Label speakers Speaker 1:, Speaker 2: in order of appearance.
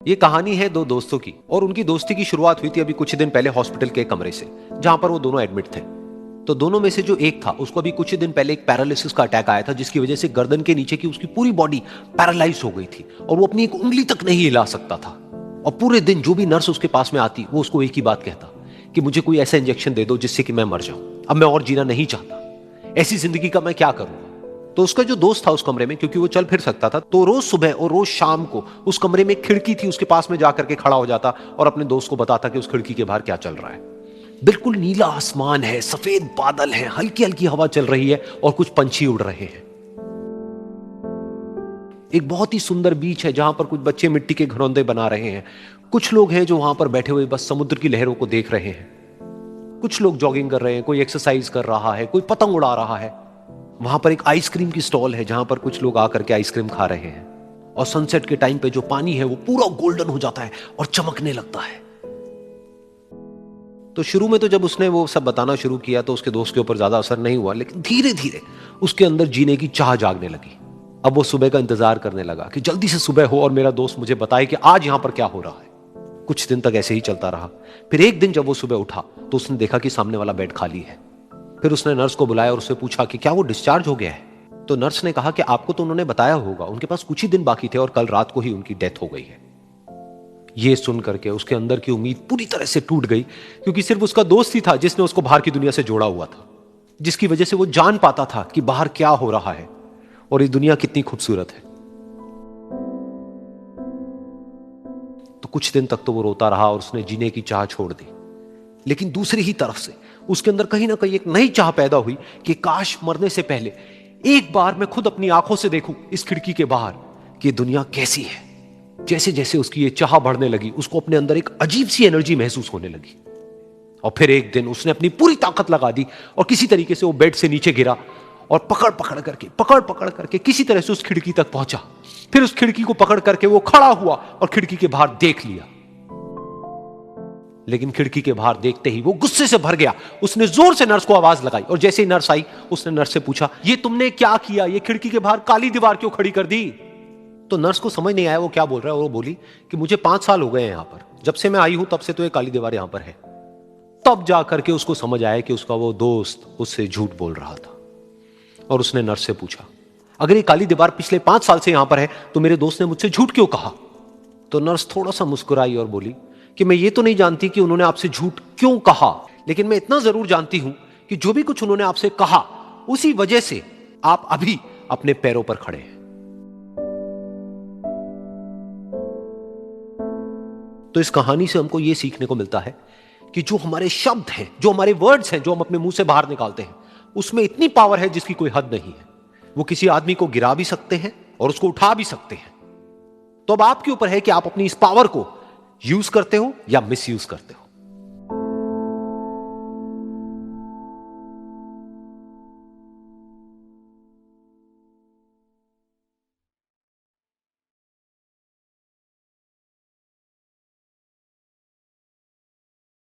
Speaker 1: ये कहानी है दो दोस्तों की और उनकी दोस्ती की शुरुआत हुई थी अभी कुछ दिन पहले हॉस्पिटल के कमरे से, जहां पर वो दोनों एडमिट थे। तो दोनों में से जो एक था उसको अभी कुछ दिन पहले एक पैरालिसिस का अटैक आया था, जिसकी वजह से गर्दन के नीचे की उसकी पूरी बॉडी पैरालाइज हो गई थी और वो अपनी एक उंगली तक नहीं हिला सकता था। और पूरे दिन जो भी नर्स उसके पास में आती वो उसको एक ही बात कहता कि मुझे कोई ऐसा इंजेक्शन दे दो जिससे कि मैं मर जाऊं, अब मैं और जीना नहीं चाहता, ऐसी जिंदगी का मैं क्या करूंगा। तो उसका जो दोस्त था उस कमरे में, क्योंकि वो चल फिर सकता था, तो रोज सुबह और रोज शाम को उस कमरे में एक खिड़की थी, उसके पास में जाकर के खड़ा हो जाता और अपने दोस्त को बताता कि उस खिड़की के बाहर क्या चल रहा है। बिल्कुल नीला आसमान है, सफेद बादल है, हल्की हल्की हवा चल रही है और कुछ पंछी उड़ रहे हैं। एक बहुत ही सुंदर बीच है जहां पर कुछ बच्चे मिट्टी के घरौंदे बना रहे हैं। कुछ लोग हैं जो वहां पर बैठे हुए बस समुद्र की लहरों को देख रहे हैं। कुछ लोग जॉगिंग कर रहे हैं, कोई एक्सरसाइज कर रहा है, कोई पतंग उड़ा रहा है। वहां पर एक आइसक्रीम की स्टॉल है जहां पर कुछ लोग आकर के आइसक्रीम खा रहे हैं। और सनसेट के टाइम पे जो पानी है वो पूरा गोल्डन हो जाता है और चमकने लगता है। तो शुरू में तो जब उसने वो सब बताना शुरू किया तो उसके दोस्त के ऊपर ज्यादा असर नहीं हुआ, लेकिन धीरे धीरे उसके अंदर जीने की चाह जागने लगी। अब वो सुबह का इंतजार करने लगा कि जल्दी से सुबह हो और मेरा दोस्त मुझे बताए कि आज यहां पर क्या हो रहा है। कुछ दिन तक ऐसे ही चलता रहा। फिर एक दिन जब वो सुबह उठा तो उसने देखा कि सामने वाला बेड खाली है। फिर उसने नर्स को बुलाया और उससे पूछा कि क्या वो डिस्चार्ज हो गया है। तो नर्स ने कहा कि आपको तो उन्होंने बताया होगा, उनके पास कुछ ही दिन बाकी थे और कल रात को ही उनकी डेथ हो गई है। ये सुन करके उसके अंदर की उम्मीद पूरी तरह से टूट गई, क्योंकि सिर्फ उसका दोस्त ही था जिसने उसको बाहर की दुनिया से जोड़ा हुआ था, जिसकी वजह से वो जान पाता था कि बाहर क्या हो रहा है और ये दुनिया कितनी खूबसूरत है। तो कुछ दिन तक तो वो रोता रहा और उसने जीने की चाह छोड़ दी। लेकिन दूसरी ही तरफ से उसके अंदर कहीं ना कहीं एक नई चाह पैदा हुई कि काश मरने से पहले एक बार मैं खुद अपनी आंखों से देखूं इस खिड़की के बाहर कि दुनिया कैसी है। जैसे जैसे उसकी ये चाह बढ़ने लगी, उसको अपने अंदर एक अजीब सी एनर्जी महसूस होने लगी। और फिर एक दिन उसने अपनी पूरी ताकत लगा दी और किसी तरीके से वो बेड से नीचे गिरा और पकड़ पकड़ करके किसी तरह से उस खिड़की तक पहुंचा। फिर उस खिड़की को पकड़ करके वो खड़ा हुआ और खिड़की के बाहर देख लिया। लेकिन खिड़की के बाहर देखते ही वो गुस्से से भर गया। उसने जोर से नर्स को आवाज लगाई और जैसे ही नर्स आई उसने नर्स से पूछा, ये तुमने क्या किया, ये खिड़की के बाहर काली दीवार क्यों खड़ी कर दी। तो नर्स को समझ नहीं आया वो क्या बोल रहा है और वो बोली कि मुझे 5 साल हो गए हैं यहां पर, जब से मैं आई हूं तब से तो ये काली दीवार यहां पर है। तब जाकर के उसको समझ आया कि उसका वो दोस्त उससे झूठ बोल रहा था। और उसने नर्स से पूछा, अगर ये काली दीवार पिछले 5 साल से यहां पर है तो मेरे दोस्त ने मुझसे झूठ क्यों कहा। तो नर्स थोड़ा सा मुस्कुराई और बोली कि मैं ये तो नहीं जानती कि उन्होंने आपसे झूठ क्यों कहा, लेकिन मैं इतना जरूर जानती हूं कि जो भी कुछ उन्होंने आपसे कहा उसी वजह से आप अभी अपने पैरों पर खड़े हैं। तो इस कहानी से हमको यह सीखने को मिलता है कि जो हमारे शब्द हैं, जो हमारे वर्ड्स हैं, जो हम अपने मुंह से बाहर निकालते हैं, उसमें इतनी पावर है जिसकी कोई हद नहीं है। वो किसी आदमी को गिरा भी सकते हैं और उसको उठा भी सकते हैं। तो अब आपके ऊपर है कि आप अपनी इस पावर को यूज करते हो या मिस यूज करते हो।